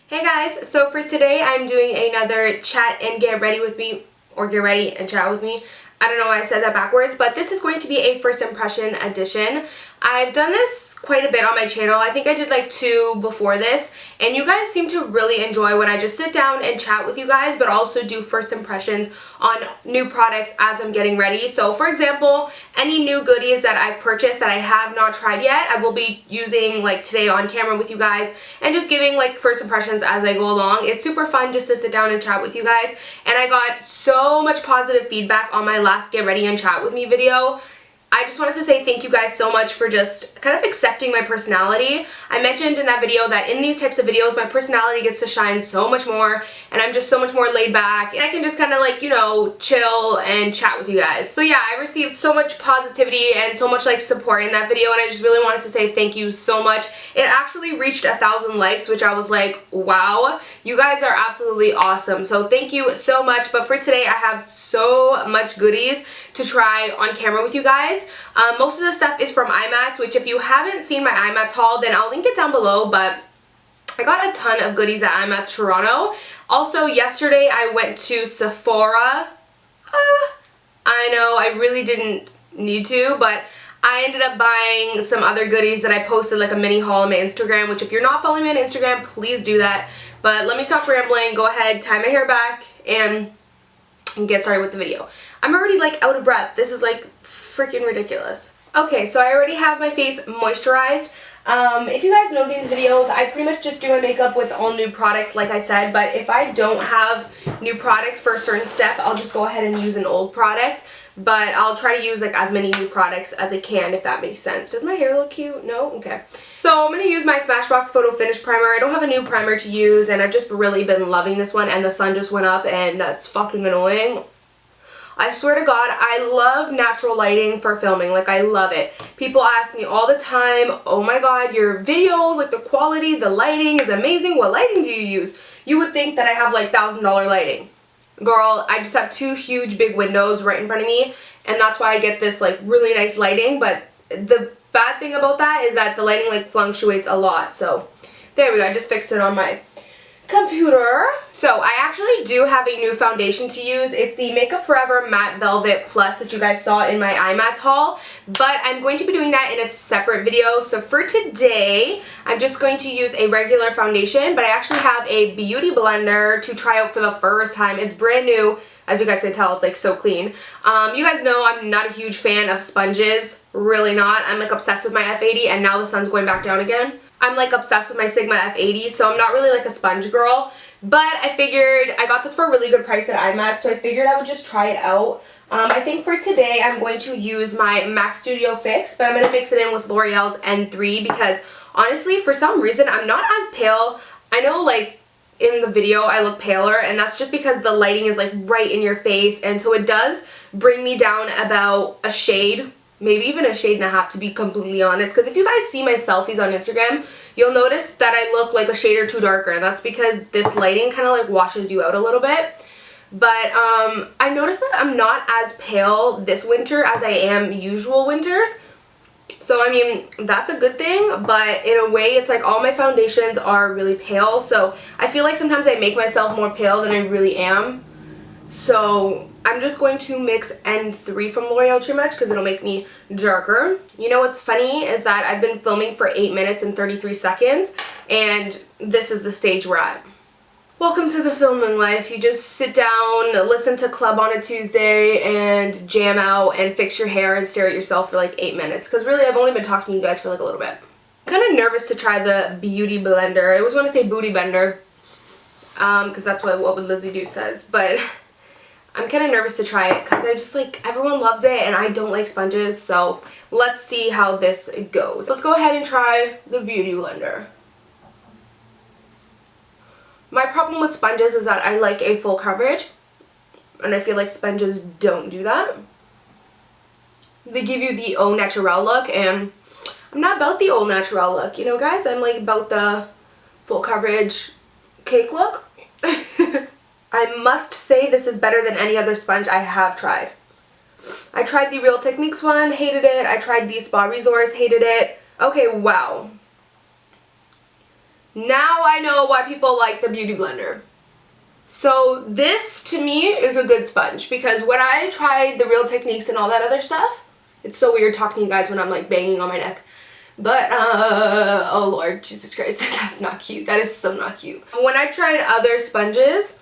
Hey guys, so for today I'm doing another chat and get ready with me, or get ready and chat with me. I don't know why I said that backwards, but this is going to be a first impression edition. I've done this quite a bit on my channel. I think I did like 2 before this, and you guys seem to really enjoy when I just sit down and chat with you guys, but also do first impressions on new products as I'm getting ready. So for example, any new goodies that I've purchased that I have not tried yet, I will be using like today on camera with you guys and just giving like first impressions as I go along. It's super fun just to sit down and chat with you guys, and I got so much positive feedback on my last get ready and chat with me video. I just wanted to say thank you guys so much for just kind of accepting my personality. I mentioned in that video that in these types of videos my personality gets to shine so much more, and I'm just so much more laid back, and I can just kind of like, you know, chill and chat with you guys. So yeah, I received so much positivity and so much like support in that video, and I just really wanted to say thank you so much. It actually reached 1,000 likes, which I was like, wow, you guys are absolutely awesome. So thank you so much. But for today I have so much goodies to try on camera with you guys. Most of the stuff is from IMATS, which if you haven't seen my IMATS haul, then I'll link it down below, but I got a ton of goodies at IMATS Toronto. Also, yesterday I went to Sephora. I know, I really didn't need to, but I ended up buying some other goodies that I posted like a mini haul on my Instagram, which if you're not following me on Instagram, please do that. But let me stop rambling, go ahead, tie my hair back, and get started with the video. I'm already like out of breath. This is like freaking ridiculous. Okay, so I already have my face moisturized. If you guys know these videos, I pretty much just do my makeup with all new products like I said, but if I don't have new products for a certain step, I'll just go ahead and use an old product. But I'll try to use like as many new products as I can, if that makes sense. Does my hair look cute? No? Okay. So I'm going to use my Smashbox Photo Finish Primer. I don't have a new primer to use, and I've just really been loving this one, and the sun just went up, and that's fucking annoying. I swear to God, I love natural lighting for filming. Like, I love it. People ask me all the time, oh my God, your videos, like the quality, the lighting is amazing. What lighting do you use? You would think that I have like $1,000 lighting. Girl, I just have 2 huge big windows right in front of me, and that's why I get this like really nice lighting. But the bad thing about that is that the lighting like fluctuates a lot. So there we go, I just fixed it on my computer. So I actually do have a new foundation to use. It's the Makeup Forever Matte Velvet Plus that you guys saw in my IMATS haul, but I'm going to be doing that in a separate video. So for today, I'm just going to use a regular foundation, but I actually have a beauty blender to try out for the first time. It's brand new. As you guys can tell, it's like so clean. You guys know I'm not a huge fan of sponges. Really not. I'm like obsessed with my F80, and now the sun's going back down again. I'm like obsessed with my Sigma F80, so I'm not really like a sponge girl. But I figured, I got this for a really good price at IMATS, so I figured I would just try it out. I think for today I'm going to use my MAC Studio Fix, but I'm going to mix it in with L'Oreal's N3 because honestly, for some reason, I'm not as pale. I know like in the video I look paler, and that's just because the lighting is like right in your face, and so it does bring me down about a shade, maybe even a shade and a half, to be completely honest. Because if you guys see my selfies on Instagram, you'll notice that I look like a shade or 2 darker, and that's because this lighting kind of like washes you out a little bit. But I noticed that I'm not as pale this winter as I am usual winters. So I mean, that's a good thing, but in a way it's like all my foundations are really pale, so I feel like sometimes I make myself more pale than I really am. So I'm just going to mix N3 from L'Oreal True Match because it'll make me darker. You know what's funny is that I've been filming for 8 minutes and 33 seconds, and this is the stage we're at. Welcome to the filming life. You just sit down, listen to Club on a Tuesday, and jam out and fix your hair and stare at yourself for like 8 minutes. Because really, I've only been talking to you guys for like a little bit. I'm kind of nervous to try the beauty blender. I always want to say booty bender, because that's what Would Lizzie Do says. But I'm kind of nervous to try it because I just like, everyone loves it and I don't like sponges. So let's see how this goes. Let's go ahead and try the beauty blender. My problem with sponges is that I like a full coverage, and I feel like sponges don't do that. They give you the au naturel look, and I'm not about the au naturel look, you know guys? I'm like about the full coverage cake look. I must say this is better than any other sponge I have tried. I tried the Real Techniques one, hated it. I tried the Spa Resource, hated it. Okay, wow. Now I know why people like the Beauty Blender. So this to me is a good sponge because when I tried the Real Techniques and all that other stuff, it's so weird talking to you guys when I'm like banging on my neck. But, oh Lord, Jesus Christ, that's not cute. That is so not cute. When I tried other sponges,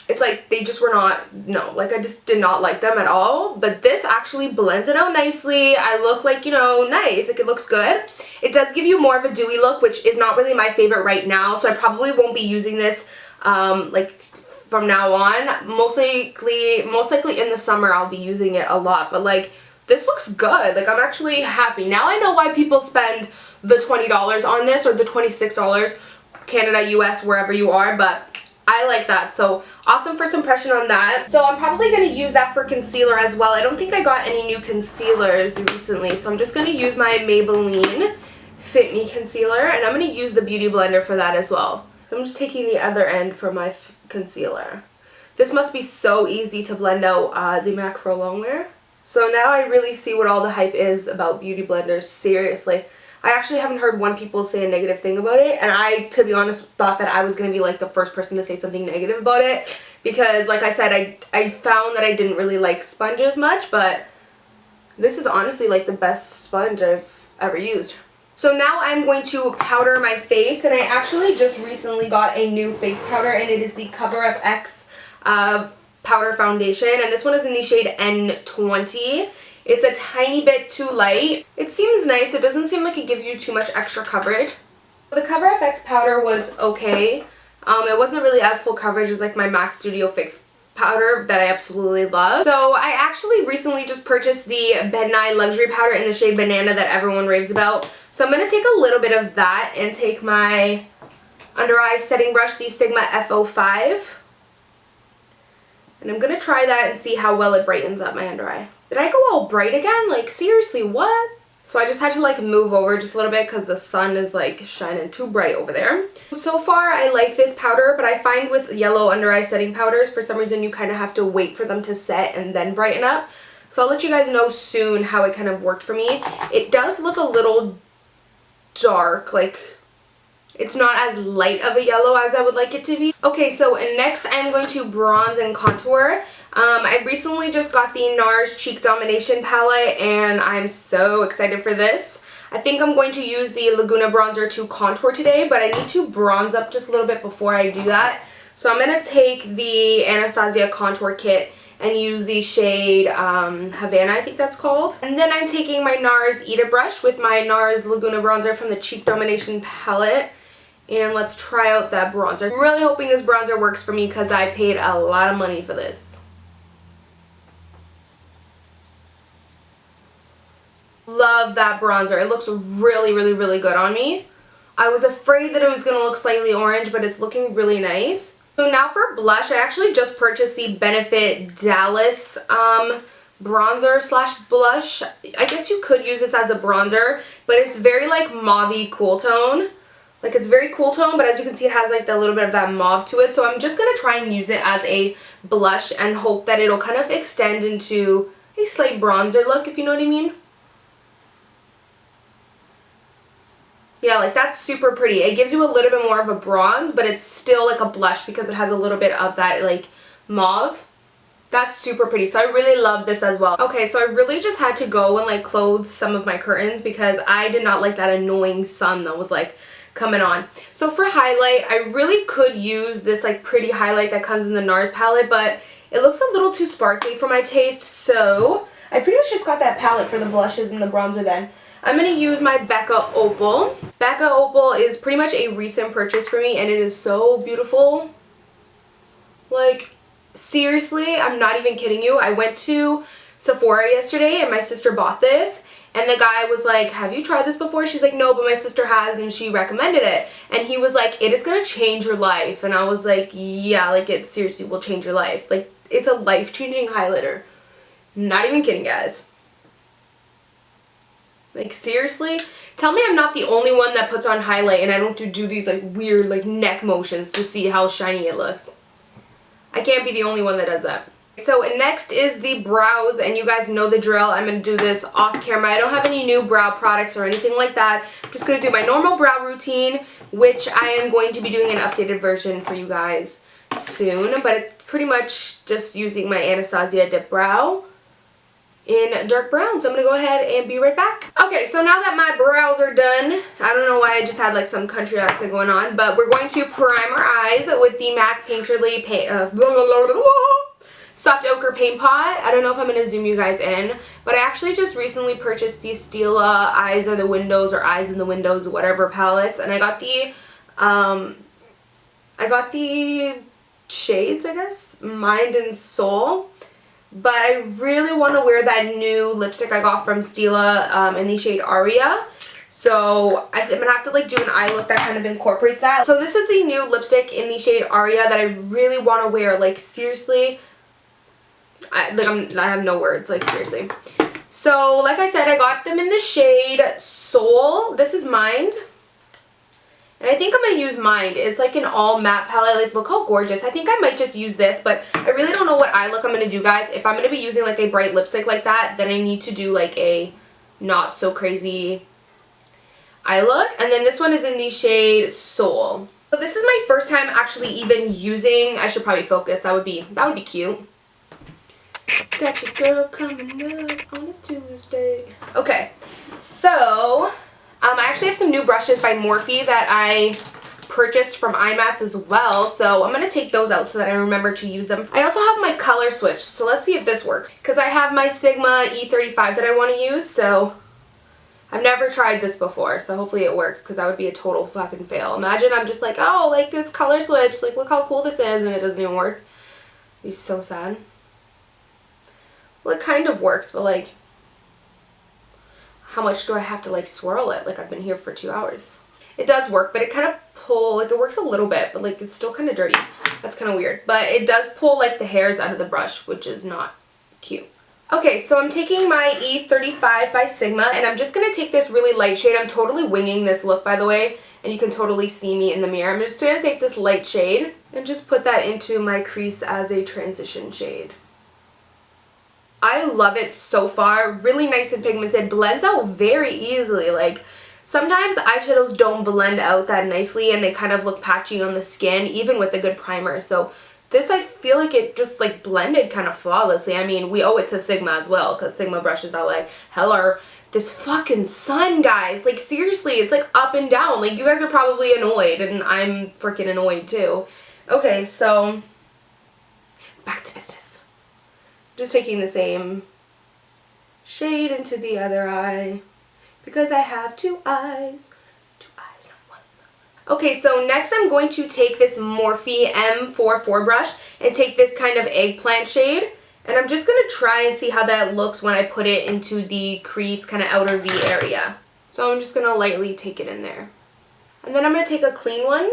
it's like they just were not, no, like I just did not like them at all. But this actually blends it out nicely. I look like, you know, nice, like it looks good. It does give you more of a dewy look, which is not really my favorite right now. So I probably won't be using this like from now on. Most likely in the summer I'll be using it a lot, but like this looks good. Like I'm actually happy. Now I know why people spend the $20 on this or the $26, Canada, US, wherever you are, but I like that. So awesome first impression on that. So I'm probably going to use that for concealer as well. I don't think I got any new concealers recently, so I'm just going to use my Maybelline Fit Me Concealer, and I'm going to use the Beauty Blender for that as well. I'm just taking the other end for my concealer. This must be so easy to blend out the MAC Pro Longwear. So now I really see what all the hype is about beauty blenders, seriously. I actually haven't heard one people say a negative thing about it, and I, to be honest, thought that I was going to be like the first person to say something negative about it because, like I said, I found that I didn't really like sponges much, but this is honestly like the best sponge I've ever used. So now I'm going to powder my face, and I actually just recently got a new face powder, and it is the Cover FX powder foundation, and this one is in the shade N20. It's a tiny bit too light. It seems nice. It doesn't seem like it gives you too much extra coverage. The Cover FX powder was okay. It wasn't really as full coverage as like my MAC Studio Fix powder that I absolutely love. So I actually recently just purchased the Ben Nye Luxury Powder in the shade Banana that everyone raves about. So I'm going to take a little bit of that and take my under eye setting brush, the Sigma F05. And I'm going to try that and see how well it brightens up my under eye. Did I go all bright again? Like seriously, what? So I just had to like move over just a little bit because the sun is like shining too bright over there. So far I like this powder, but I find with yellow under eye setting powders, for some reason you kind of have to wait for them to set and then brighten up. So I'll let you guys know soon how it kind of worked for me. It does look a little dark, like it's not as light of a yellow as I would like it to be. Okay, so next I'm going to bronze and contour. I recently just got the NARS Cheek Domination palette, and I'm so excited for this. I think I'm going to use the Laguna bronzer to contour today, but I need to bronze up just a little bit before I do that. So I'm going to take the Anastasia Contour Kit and use the shade Havana, I think that's called. And then I'm taking my NARS Eat a Brush with my NARS Laguna bronzer from the Cheek Domination palette. And let's try out that bronzer. I'm really hoping this bronzer works for me because I paid a lot of money for this. Love that bronzer. It looks really, really, really good on me. I was afraid that it was going to look slightly orange, but it's looking really nice. So now for blush, I actually just purchased the Benefit Dallas bronzer slash blush. I guess you could use this as a bronzer, but it's very like mauve-y cool tone. Like it's very cool tone, but as you can see it has like a little bit of that mauve to it. So I'm just going to try and use it as a blush and hope that it'll kind of extend into a slight bronzer look, if you know what I mean. Yeah, like that's super pretty. It gives you a little bit more of a bronze, but it's still like a blush because it has a little bit of that like mauve. That's super pretty. So I really love this as well. Okay, so I really just had to go and like close some of my curtains because I did not like that annoying sun that was like coming on. So for highlight, I really could use this like pretty highlight that comes in the NARS palette, but it looks a little too sparkly for my taste. So I pretty much just got that palette for the blushes and the bronzer then. I'm going to use my Becca Opal. Becca Opal is pretty much a recent purchase for me, and it is so beautiful. Like, seriously, I'm not even kidding you. I went to Sephora yesterday, and my sister bought this, and the guy was like, have you tried this before? She's like, no, but my sister has, and she recommended it. And he was like, it is going to change your life. And I was like, yeah, like, it seriously will change your life. Like, it's a life-changing highlighter. Not even kidding, guys. Like seriously? Tell me I'm not the only one that puts on highlight and I don't do these like weird like neck motions to see how shiny it looks. I can't be the only one that does that. So next is the brows, and you guys know the drill. I'm going to do this off camera. I don't have any new brow products or anything like that. I'm just going to do my normal brow routine, which I am going to be doing an updated version for you guys soon. But it's pretty much just using my Anastasia Dip Brow in dark brown. So I'm going to go ahead and be right back. Okay, so now that my brows are done, I don't know why I just had like some country accent going on, but we're going to prime our eyes with the MAC Painterly Soft Ochre Paint Pot. I don't know if I'm going to zoom you guys in, but I actually just recently purchased the Stila Eyes Are the Windows or Eyes in the Windows, whatever palettes, and I got the shades, I guess, Mind and Soul. But I really want to wear that new lipstick I got from Stila in the shade Aria. So I'm going to have to like do an eye look that kind of incorporates that. So this is the new lipstick in the shade Aria that I really want to wear. Like seriously, I have no words, like seriously. So like I said, I got them in the shade Soul. This is Mind. And I think I'm going to use Mind. It's like an all matte palette. Like, look how gorgeous. I think I might just use this, but I really don't know what eye look I'm going to do, guys. If I'm going to be using like a bright lipstick like that, then I need to do like a not so crazy eye look. And then this one is in the shade Soul. So this is my first time actually even using, I should probably focus. That would be cute. Got your girl coming up on a Tuesday. Okay, so I actually have some new brushes by Morphe that I purchased from iMats as well, so I'm going to take those out so that I remember to use them. I also have my color switch, so let's see if this works. Because I have my Sigma E35 that I want to use, so I've never tried this before, so hopefully it works, because that would be a total fucking fail. Imagine I'm just like, oh, like this color switch, like look how cool this is, and it doesn't even work. It'd be so sad. Well, it kind of works, but like, how much do I have to like swirl it? Like I've been here for 2 hours. It does work, but it kind of like it works a little bit, but like it's still kind of dirty. That's kind of weird. But it does pull like the hairs out of the brush, which is not cute. Okay, so I'm taking my E35 by Sigma, and I'm just going to take this really light shade. I'm totally winging this look, by the way, and you can totally see me in the mirror. I'm just going to take this light shade and just put that into my crease as a transition shade. I love it so far. Really nice and pigmented. Blends out very easily. Like, sometimes eyeshadows don't blend out that nicely and they kind of look patchy on the skin, even with a good primer. So this, I feel like it just like blended kind of flawlessly. I mean, we owe it to Sigma as well, because Sigma brushes are like, hello, this fucking sun, guys. Like, seriously, it's like up and down. Like, you guys are probably annoyed, and I'm freaking annoyed too. Okay, so back to business. Just taking the same shade into the other eye, because I have two eyes, not one. Okay, so next I'm going to take this Morphe M44 brush and take this kind of eggplant shade, and I'm just going to try and see how that looks when I put it into the crease kind of outer V area. So I'm just going to lightly take it in there. And then I'm going to take a clean one.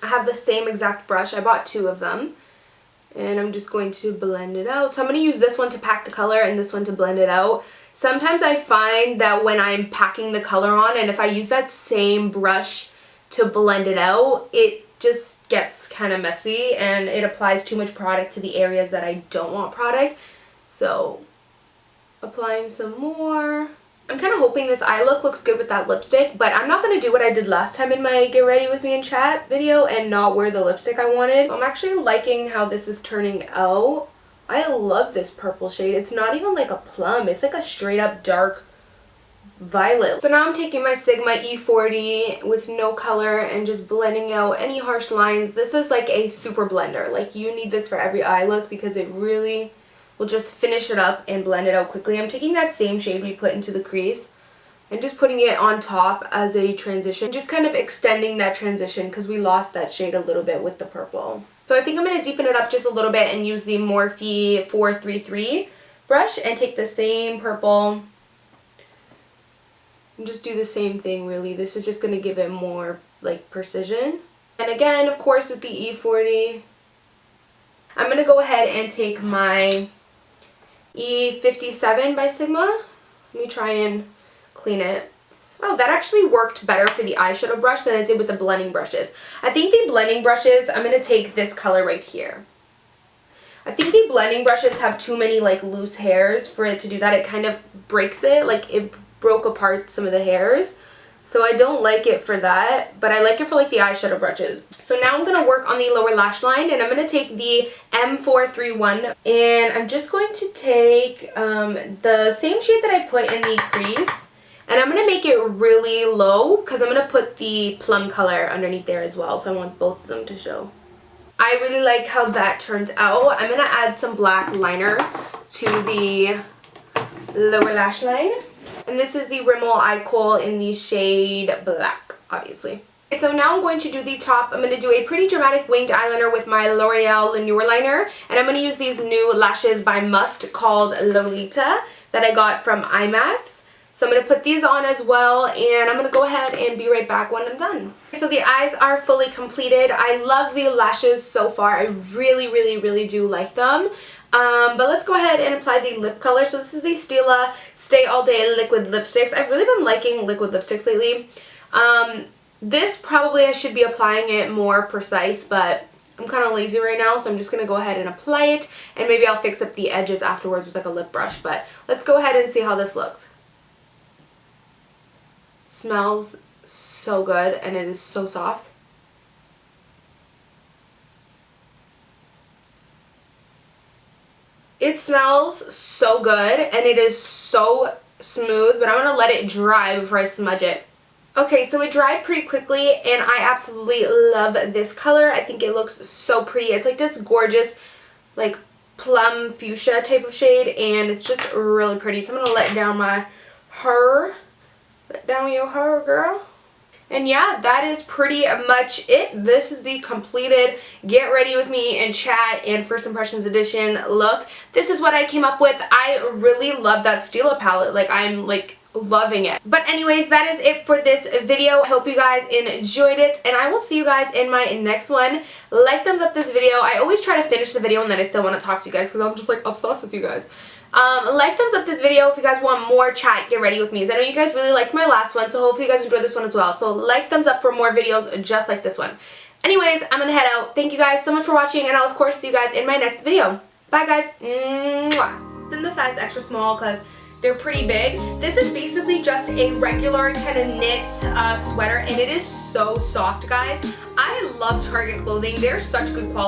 I have the same exact brush. I bought 2 of them. And I'm just going to blend it out. So I'm going to use this one to pack the color and this one to blend it out. Sometimes I find that when I'm packing the color on, and if I use that same brush to blend it out, it just gets kind of messy and it applies too much product to the areas that I don't want product. So applying some more. I'm kind of hoping this eye look looks good with that lipstick, but I'm not going to do what I did last time in my Get Ready With Me and Chat video and not wear the lipstick I wanted. I'm actually liking how this is turning out. I love this purple shade. It's not even like a plum. It's like a straight up dark violet. So now I'm taking my Sigma E40 with no color and just blending out any harsh lines. This is like a super blender. Like, you need this for every eye look because it really will just finish it up and blend it out quickly. I'm taking that same shade we put into the crease and just putting it on top as a transition. Just kind of extending that transition because we lost that shade a little bit with the purple. So I think I'm going to deepen it up just a little bit and use the Morphe 433 brush and take the same purple and just do the same thing really. This is just going to give it more like precision. And again, of course, with the E40, I'm going to go ahead and take my E57 by Sigma. Let me try and clean it. Oh, that actually worked better for the eyeshadow brush than it did with the blending brushes. I think the blending brushes, I'm going to take this color right here. I think the blending brushes have too many like loose hairs for it to do that. It kind of breaks it, like it broke apart some of the hairs. So I don't like it for that, but I like it for like the eyeshadow brushes. So now I'm going to work on the lower lash line, and I'm going to take the M431, and I'm just going to take the same shade that I put in the crease, and I'm going to make it really low because I'm going to put the plum color underneath there as well, so I want both of them to show. I really like how that turned out. I'm going to add some black liner to the lower lash line. And this is the Rimmel Kohl in the shade black, obviously. So now I'm going to do the top. I'm going to do a pretty dramatic winged eyeliner with my L'Oreal Lineur liner. And I'm going to use these new lashes by Musst called Lolita that I got from IMATS. So I'm going to put these on as well, and I'm going to go ahead and be right back when I'm done. So the eyes are fully completed. I love the lashes so far. I really, really, really do like them. But let's go ahead and apply the lip color. So this is the Stila Stay All Day Liquid Lipsticks. I've really been liking liquid lipsticks lately. This probably I should be applying it more precise, but I'm kind of lazy right now, so I'm just going to go ahead and apply it, and maybe I'll fix up the edges afterwards with like a lip brush. But let's go ahead and see how this looks. Smells so good, and it is so soft. It smells so good, and it is so smooth, but I'm going to let it dry before I smudge it. Okay, so it dried pretty quickly, and I absolutely love this color. I think it looks so pretty. It's like this gorgeous, like, plum fuchsia type of shade, and it's just really pretty. So I'm going to let down my hair. Let down your hair, girl. And yeah, that is pretty much it. This is the completed Get Ready With Me and Chat and First Impressions Edition look. This is what I came up with. I really love that Stila palette. Like, I'm like loving it. But anyways, that is it for this video. I hope you guys enjoyed it, and I will see you guys in my next one. Like, thumbs up this video. I always try to finish the video and then I still want to talk to you guys because I'm just like obsessed with you guys. Like, thumbs up this video if you guys want more Chat Get Ready With Me. I know you guys really liked my last one, so hopefully you guys enjoyed this one as well. So like, thumbs up for more videos just like this one. Anyways, I'm gonna head out. Thank you guys so much for watching, and I'll of course see you guys in my next video. Bye guys. Mwah. It's in the size extra small because they're pretty big. This is basically just a regular kind of knit sweater, and it is so soft, guys. I love Target clothing. They're such good quality.